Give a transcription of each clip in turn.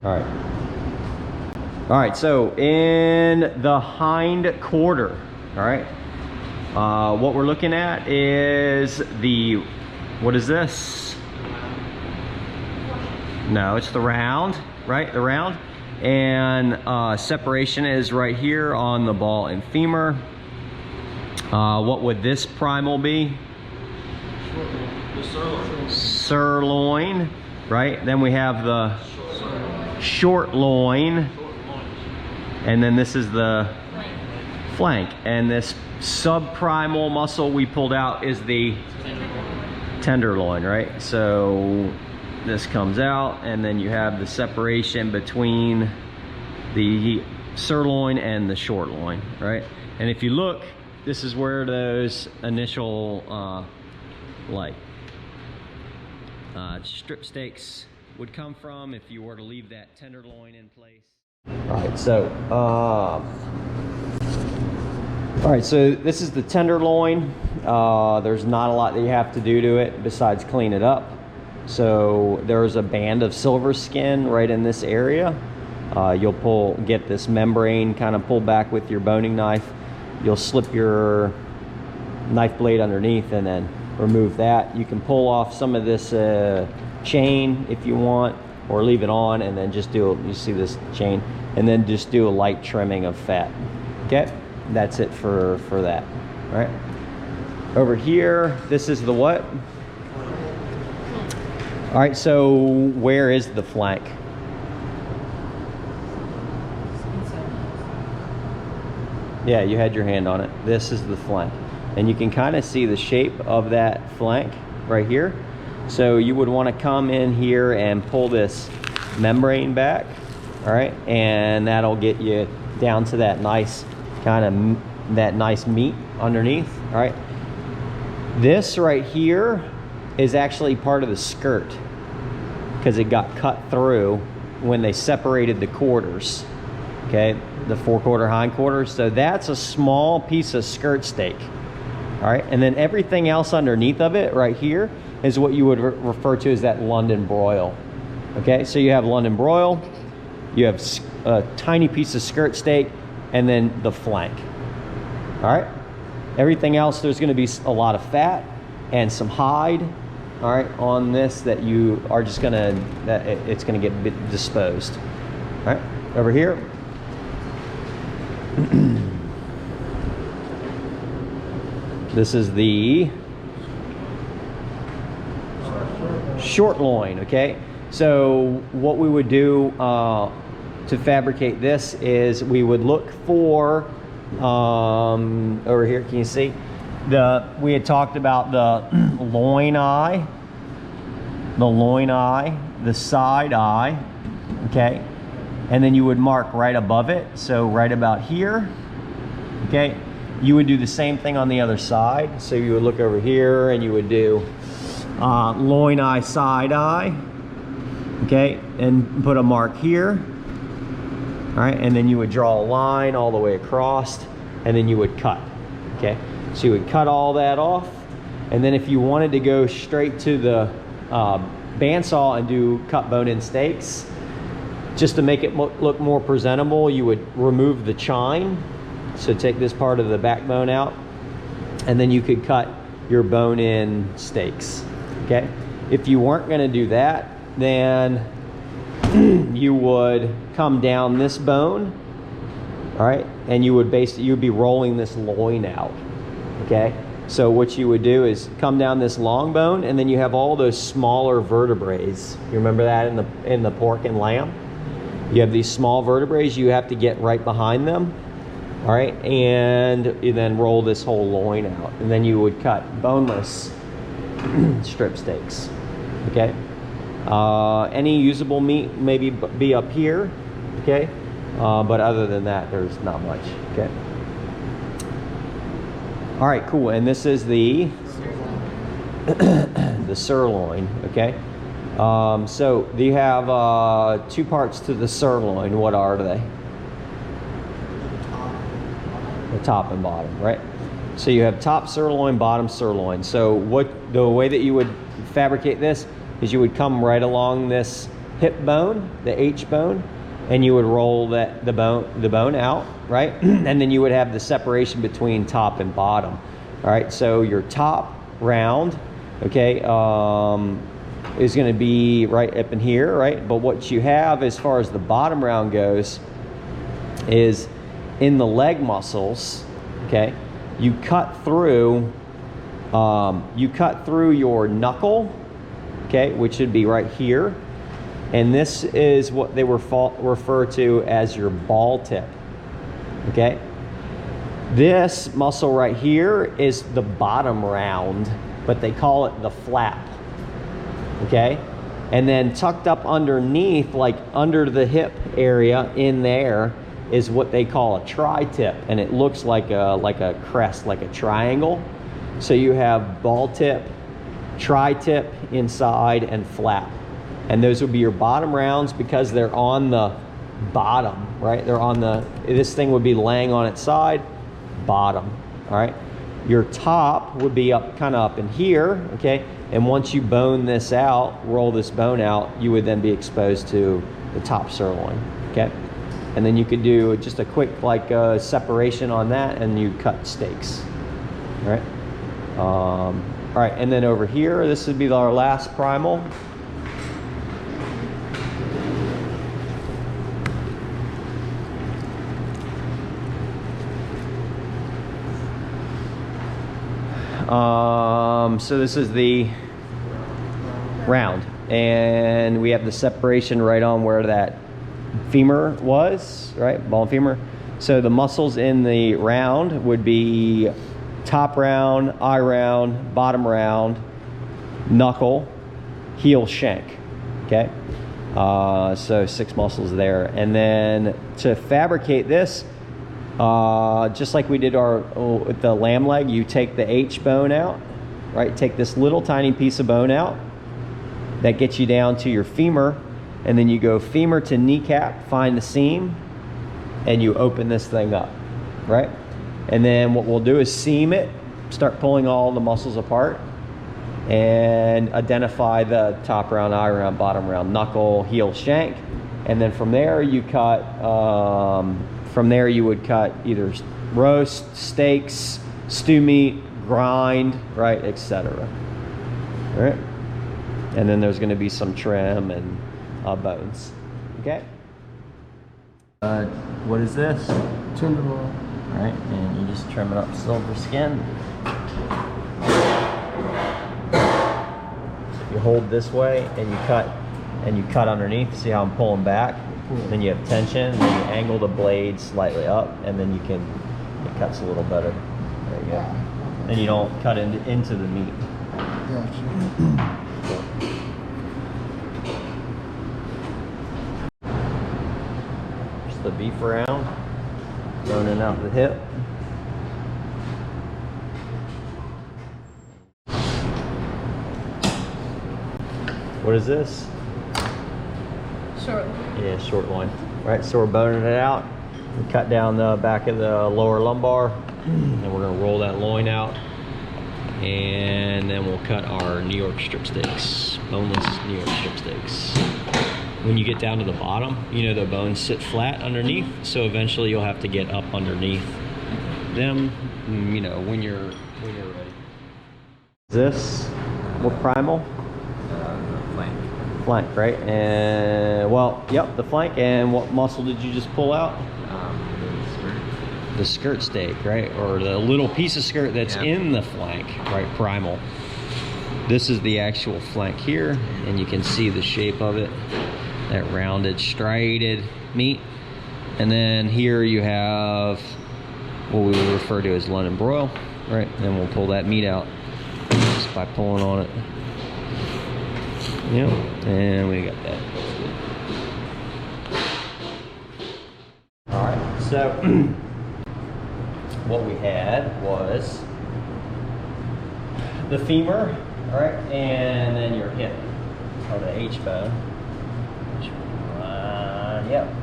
All right, so in the hind quarter, all right, what we're looking at is the, what is this? No, it's the round, right? The round. And separation is right here on the ball and femur. What would this primal be? The sirloin. Sirloin, right? Then we have the short loin. And then this is the flank. And this subprimal muscle we pulled out is the tenderloin, right? So this comes out, and then you have the separation between the sirloin and the short loin, right? And if you look, this is where those initial strip steaks would come from if you were to leave that tenderloin in place. All right, so this is the tenderloin. There's not a lot that you have to do to it besides clean it up. So there's a band of silver skin right in this area. You'll get this membrane kind of pulled back with your boning knife. You'll slip your knife blade underneath and then remove that. You can pull off some of this chain if you want, or leave it on and then just do, you see this chain, and then just do a light trimming of fat. Okay, that's it for that. All right, over here, this is the what? All right, so where is the flank? Yeah, you had your hand on it. This is the flank. And you can kind of see the shape of that flank right here. So you would want to come in here and pull this membrane back, all right? And that'll get you down to that nice that nice meat underneath, all right? This right here is actually part of the skirt because it got cut through when they separated the quarters, okay? The forequarter, hindquarter. So that's a small piece of skirt steak, all right? And then everything else underneath of it right here is what you would refer to as that London broil, okay? So you have London broil, you have a tiny piece of skirt steak, and then the flank, all right? Everything else, there's gonna be a lot of fat and some hide, all right, on this that you are just gonna, it's gonna get disposed, all right? Over here, this is the short loin, okay? So what we would do to fabricate this is we would look for, over here, can you see? We had talked about the loin eye, the side eye, okay? And then you would mark right above it, so right about here, okay? You would do the same thing on the other side. So you would look over here and you would do loin eye, side eye, okay? And put a mark here, all right? And then you would draw a line all the way across, and then you would cut, okay? So you would cut all that off, and then if you wanted to go straight to the bandsaw and do cut bone-in steaks, just to make it look more presentable, you would remove the chine. So take this part of the backbone out, and then you could cut your bone-in steaks, okay? If you weren't gonna do that, then you would come down this bone, all right? And you would you'd be rolling this loin out, okay? So what you would do is come down this long bone, and then you have all those smaller vertebrae. You remember that in the pork and lamb? You have these small vertebrae, you have to get right behind them, all right? And you then roll this whole loin out, and then you would cut boneless strip steaks, okay? Any usable meat maybe be up here, okay? But other than that, there's not much, okay? All right, cool, and this is the sirloin, okay? So you have two parts to the sirloin. What are they? The top and bottom, right? So you have top sirloin, bottom sirloin. So the way that you would fabricate this is you would come right along this hip bone, the H bone, and you would roll the bone out, right? And then you would have the separation between top and bottom. All right, so your top round, okay, is going to be right up in here, right? But what you have as far as the bottom round goes is in the leg muscles, okay, you cut through your knuckle, okay, which should be right here. And this is what they refer to as your ball tip, okay? This muscle right here is the bottom round, but they call it the flap, okay? And then tucked up underneath, like under the hip area in there, is what they call a tri-tip, and it looks like a crest, like a triangle. So you have ball tip, tri-tip inside, and flap. And those would be your bottom rounds because they're on the bottom, right? They're on this thing would be laying on its side, bottom, all right? Your top would be kind of up in here, okay? And once you bone this out, roll this bone out, you would then be exposed to the top sirloin, okay? And then you could do just a quick separation on that, and you cut steaks, all right? All right, and then over here, this would be our last primal. So this is the round, and we have the separation right on where that femur was, right? Ball and femur. So the muscles in the round would be top round, eye round, bottom round, knuckle, heel, shank, okay? So 6 muscles there. And then to fabricate this, just like we did with the lamb leg, you take the H bone out, right? Take this little tiny piece of bone out. That gets you down to your femur, and then you go femur to kneecap, find the seam, and you open this thing up, right? And then what we'll do is seam it, start pulling all the muscles apart, and identify the top round, eye round, bottom round, knuckle, heel, shank. And then from there you cut, you would cut either roast, steaks, stew meat, grind, right, etc. All right? And then there's gonna be some trim and bones, okay? What is this? Tenderloin. All right, and you just trim it up silver skin. So if you hold this way and you cut underneath, see how I'm pulling back? Then you have tension, and then you angle the blade slightly up, and then it cuts a little better. There you go. Then you don't cut into the meat. Gotcha. Just the beef round, boning out the hip. What is this? Short. Yeah, short loin. Right, so we're boning it out. We cut down the back of the lower lumbar, and we're gonna roll that loin out, and then we'll cut our New York strip steaks, boneless New York strip steaks. When you get down to the bottom, you know the bones sit flat underneath, so eventually you'll have to get up underneath them, you know, when you're ready. This, what primal? Flank, right? And well, yep, the flank. And what muscle did you just pull out? The skirt steak, right? Or the little piece of skirt that's in the flank, right? Primal. This is the actual flank here, and you can see the shape of it, that rounded, striated meat. And then here you have what we would refer to as loin and broil, right? And then we'll pull that meat out just by pulling on it. Yep, and we got that. All right, so what we had was the femur, all right, and then your hip, or the H bone. Yep,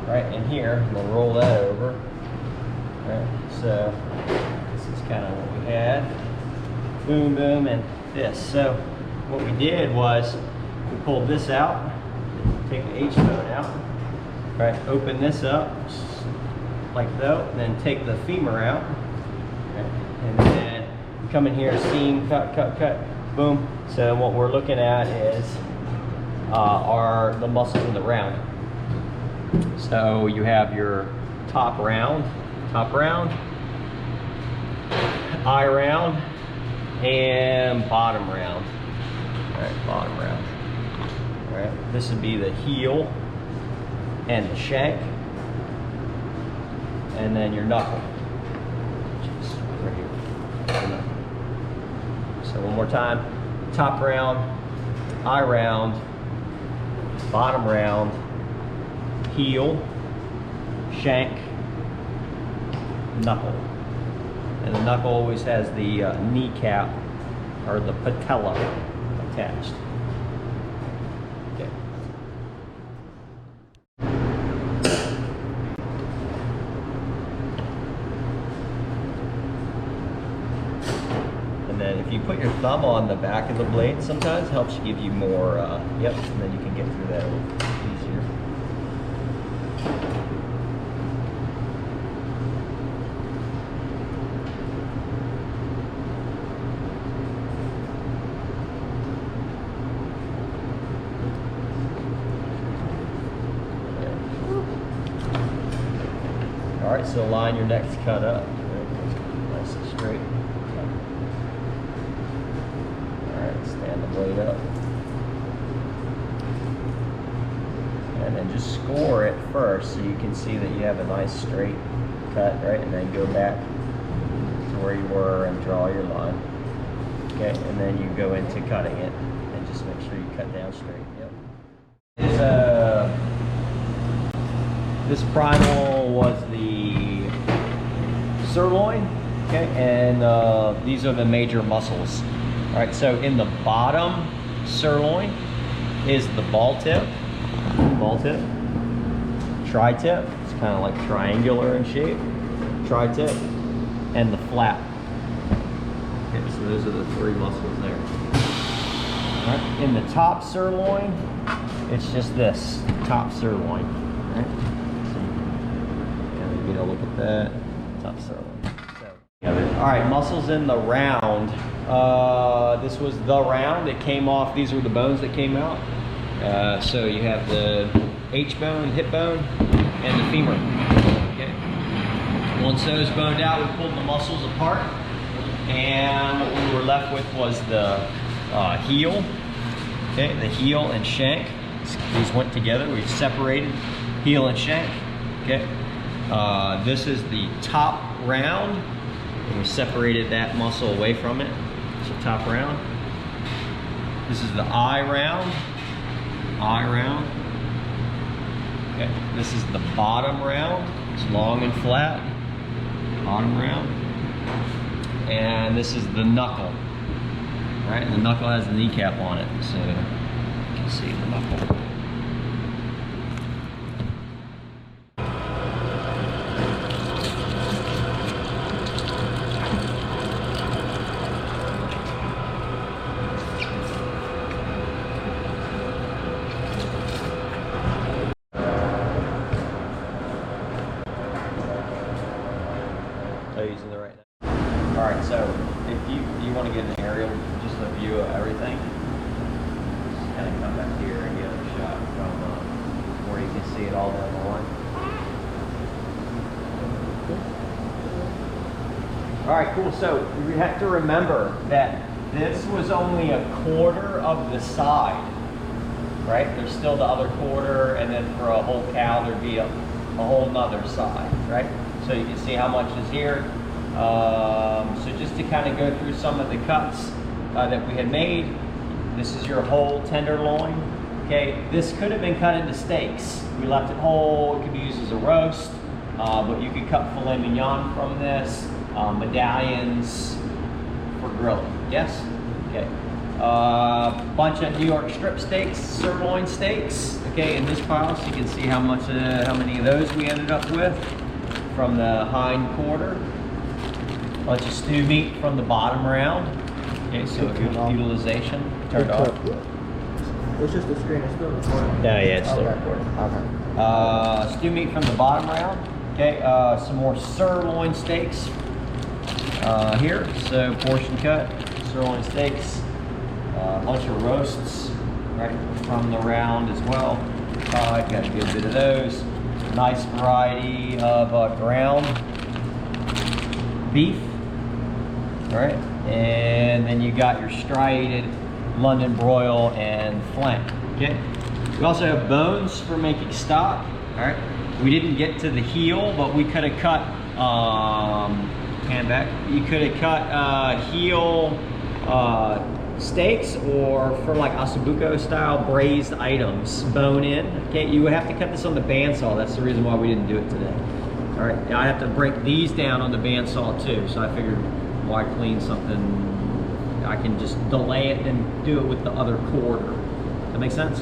right in here. We'll roll that over. All right, so this is kind of what we had. Boom, boom, and this. So what we did was we pulled this out, take the H bone out. All right, open this up like so, and then take the femur out. Okay. And then come in here, seam, cut, cut, cut, boom. So what we're looking at is are the muscles in the round. So you have your top round, eye round, and bottom round. All right, bottom round. All right, this would be the heel and the shank, and then your knuckle, which is right here. So one more time: top round, eye round, bottom round, heel, shank, knuckle. And the knuckle always has the kneecap or the patella attached. Okay. And then if you put your thumb on the back of the blade, sometimes helps give you more, yep, and then you can get through that a little easier. All right, so line your next cut up. Nice and straight. All right, stand the blade up. And then just score it first so you can see that you have a nice straight cut, right? And then go back to where you were and draw your line. Okay, and then you go into cutting it and just make sure you cut down straight. Yep. This primal was the sirloin, okay, and these are the major muscles. All right, so in the bottom sirloin is the ball tip, tri-tip, it's kind of like triangular in shape, tri-tip, and the flap. Okay, so those are the three muscles there. All right, in the top sirloin, it's just this, top sirloin, all right? Get a look at that, top sirloin. All right, muscles in the round. This was the round. It came off. These were the bones that came out. So you have the H bone, hip bone, and the femur. Okay. Once those boned out, we pulled the muscles apart, and what we were left with was the heel. Okay, the heel and shank. These went together. We separated heel and shank. Okay. This is the top round, and we separated that muscle away from it. So top round. This is the eye round. Okay. This is the bottom round. It's long and flat. Bottom round. And this is the knuckle. All right, and the knuckle has the kneecap on it, so you can see the knuckle. Using the right now. All right, so if you want to get an aerial, just a view of everything, just kind of come back here and get a shot from where you can see it all down the line. All right, cool. So you have to remember that this was only a quarter of the side, right? There's still the other quarter, and then for a whole cow, there'd be a whole nother side, right? So you can see how much is here. So just to kind of go through some of the cuts that we had made, this is your whole tenderloin. Okay, this could have been cut into steaks. We left it whole. It could be used as a roast, but you could cut filet mignon from this, medallions for grilling. Yes. Okay. Bunch of New York strip steaks, sirloin steaks. Okay, in this pile, so you can see how many of those we ended up with. From the hindquarter, bunch of stew meat from the bottom round. Okay, so good utilization. Turned off. It's just the screen. It's still recording. Yeah, it's still Okay. recording. Okay. Stew meat from the bottom round. Okay, some more sirloin steaks here. So portion cut, sirloin steaks, a bunch of roasts right from the round as well. Got a good bit of those. Nice variety of ground beef. All right, and then you got your striated London broil and flank. Okay, we also have bones for making stock. All right, we didn't get to the heel, but we could have cut hand back. You could have cut heel steaks, or for like ossobuco style braised items, bone in. Okay, you would have to cut this on the bandsaw. That's the reason why we didn't do it today. All right, I have to break these down on the bandsaw too, so I figured why clean something. I can just delay it and do it with the other quarter. That makes sense?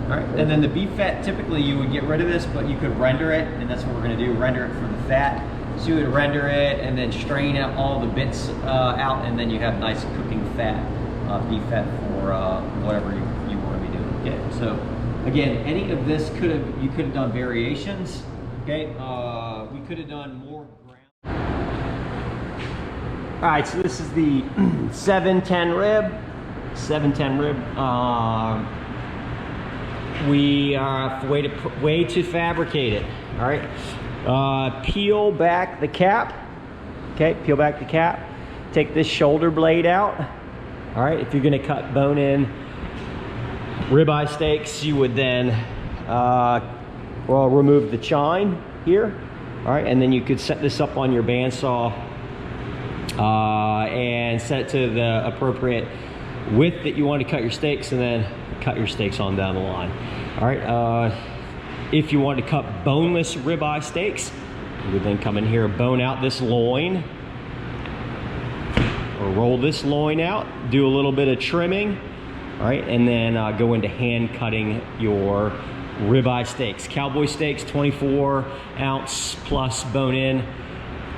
All right, and then the beef fat, typically you would get rid of this, but you could render it, and that's what we're gonna do, render it for the fat. So you would render it and then strain out all the bits out, and then you have nice cooking fat, beef fat for whatever you wanna be doing. Okay, so again, any of this you could have done variations, okay? We could have done more ground. All right, so this is the 710 rib. 710 rib. We are way to fabricate it. All right. Peel back the cap. Okay, peel back the cap. Take this shoulder blade out. All right, if you're gonna cut bone in ribeye steaks, you would then remove the chine here. All right, and then you could set this up on your bandsaw and set it to the appropriate width that you want to cut your steaks, and then cut your steaks on down the line. All right, if you want to cut boneless ribeye steaks, you would then come in here, bone out this loin, or roll this loin out, do a little bit of trimming, all right, and then go into hand cutting your ribeye steaks. Cowboy steaks, 24 ounce plus bone in,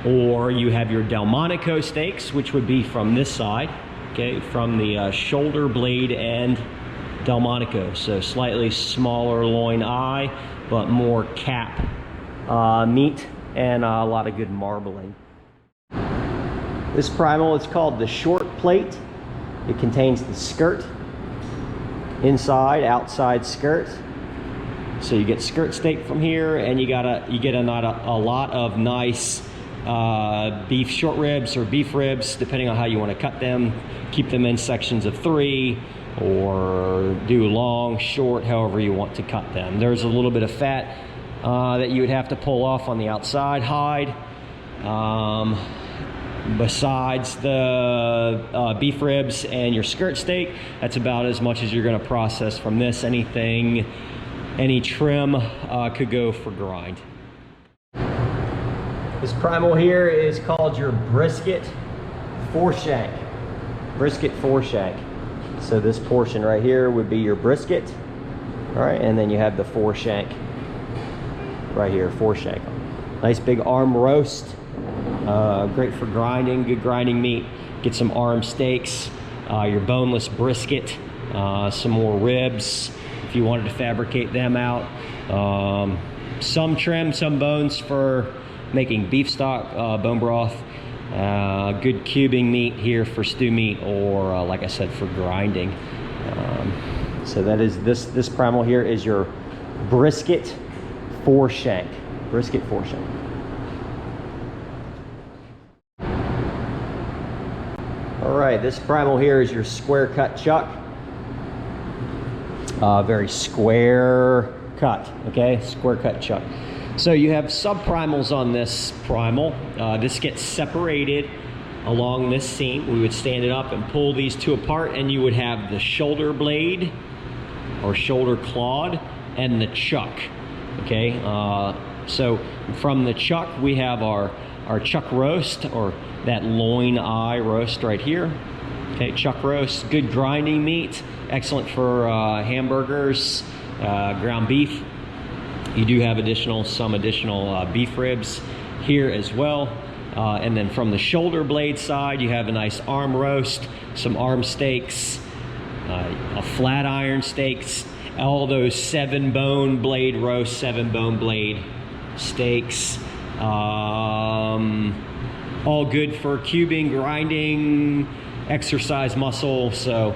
or you have your Delmonico steaks, which would be from this side, okay, from the shoulder blade end Delmonico. So slightly smaller loin eye, but more cap meat, and a lot of good marbling. This primal is called the short plate. It contains the skirt, inside, outside skirt. So you get skirt steak from here, and you get a lot of nice beef short ribs or beef ribs, depending on how you want to cut them. Keep them in sections of 3, or do long, short, however you want to cut them. There's a little bit of fat that you would have to pull off on the outside hide. Besides the beef ribs and your skirt steak, that's about as much as you're going to process from this. Any trim could go for grind. This primal here is called your brisket foreshank. Brisket foreshank. So this portion right here would be your brisket. All right, and then you have the foreshank right here, foreshank. Nice big arm roast. Great for grinding, good grinding meat. Get some arm steaks, your boneless brisket, some more ribs if you wanted to fabricate them out. Some trim, some bones for making beef stock, bone broth. Good cubing meat here for stew meat, or like I said, for grinding. So that is this primal here is your brisket foreshank. Brisket foreshank. All right, this primal here is your square cut chuck. Very square cut, okay? Square cut chuck. So you have subprimals on this primal. This gets separated along this seam. We would stand it up and pull these two apart, and you would have the shoulder blade or shoulder clod and the chuck, okay? So from the chuck, we have our chuck roast, or that loin eye roast right here. Okay, chuck roast, good grinding meat, excellent for hamburgers, ground beef. You do have some additional beef ribs here as well. And then from the shoulder blade side, you have a nice arm roast, some arm steaks, a flat iron steaks, all those 7-bone blade roast, 7-bone blade steaks, all good for cubing, grinding, exercise muscle. So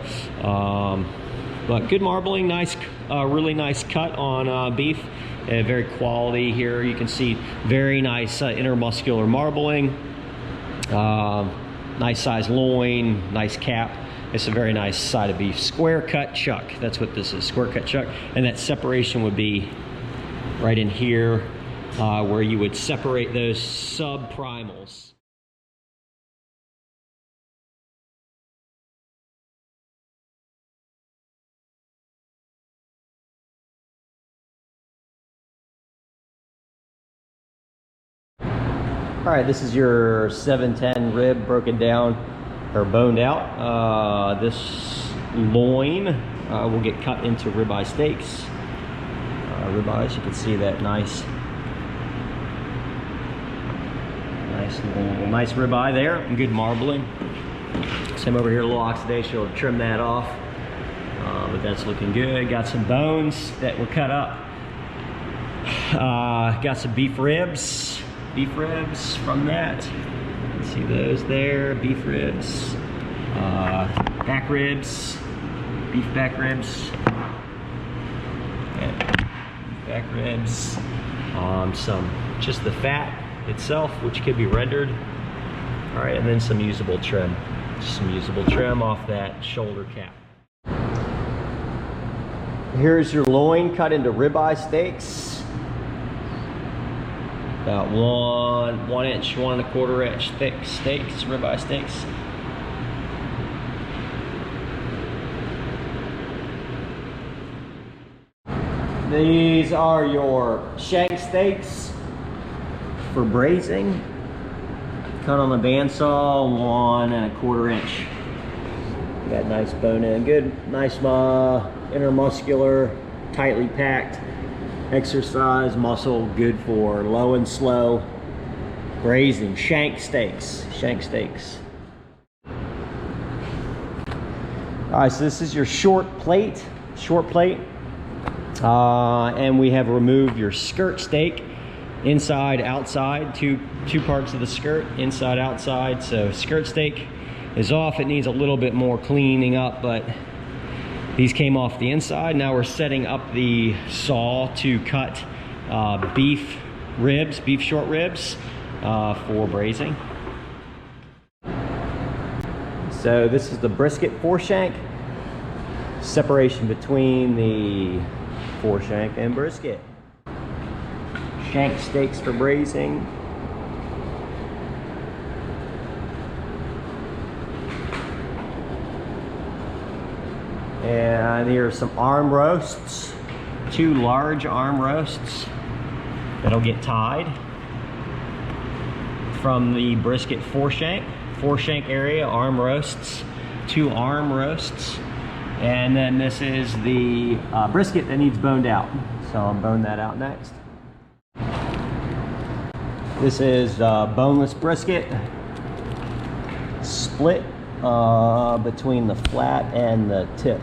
but good marbling, nice, really nice cut on beef, very quality here. You can see very nice intermuscular marbling, nice size loin, nice cap. It's a very nice side of beef. Square cut chuck, that's what this is, square cut chuck. And that separation would be right in here, where you would separate those sub-primals. All right, this is your 710 rib broken down or boned out. This loin will get cut into ribeye steaks. Ribeyes, you can see that nice ribeye there, and good marbling. Same over here, a little oxidation will trim that off, but that's looking good. Got some bones that were cut up. Got some beef ribs from that. You see those there, beef ribs, back ribs, beef back ribs, back ribs, some just the fat itself, which could be rendered. All right, and then some usable trim, just some usable trim off that shoulder cap. Here's your loin cut into ribeye steaks. About 1 inch, 1 1/4 inch thick steaks, ribeye steaks. These are your shank steaks for braising. Cut on the bandsaw, 1 1/4 inch. Got nice bone in, good, nice intermuscular, tightly packed. Exercise muscle, good for low and slow braising. Shank steaks. All right, so this is your short plate, and we have removed your skirt steak, inside, outside, two parts of the skirt, inside, outside. So skirt steak is off. It needs a little bit more cleaning up, but these came off the inside. Now we're setting up the saw to cut beef short ribs for braising. So this is the brisket foreshank. Separation between the foreshank and brisket. Shank steaks for braising. And here are some arm roasts, 2 large arm roasts that'll get tied from the brisket foreshank area. Arm roasts, 2 arm roasts, and then this is the brisket that needs boned out. So I'll bone that out next. This is boneless brisket, split between the flat and the tip.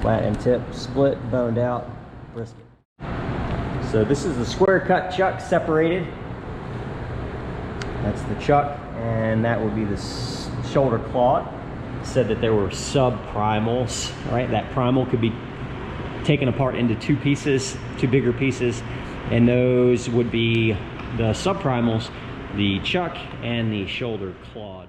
Flat and tip, split, boned out brisket. So this is the square cut chuck, separated. That's the chuck, and that would be the shoulder claw. Said that there were sub-primals, right? That primal could be taken apart into 2 pieces, 2 bigger pieces, and those would be the sub-primals, the chuck and the shoulder claw.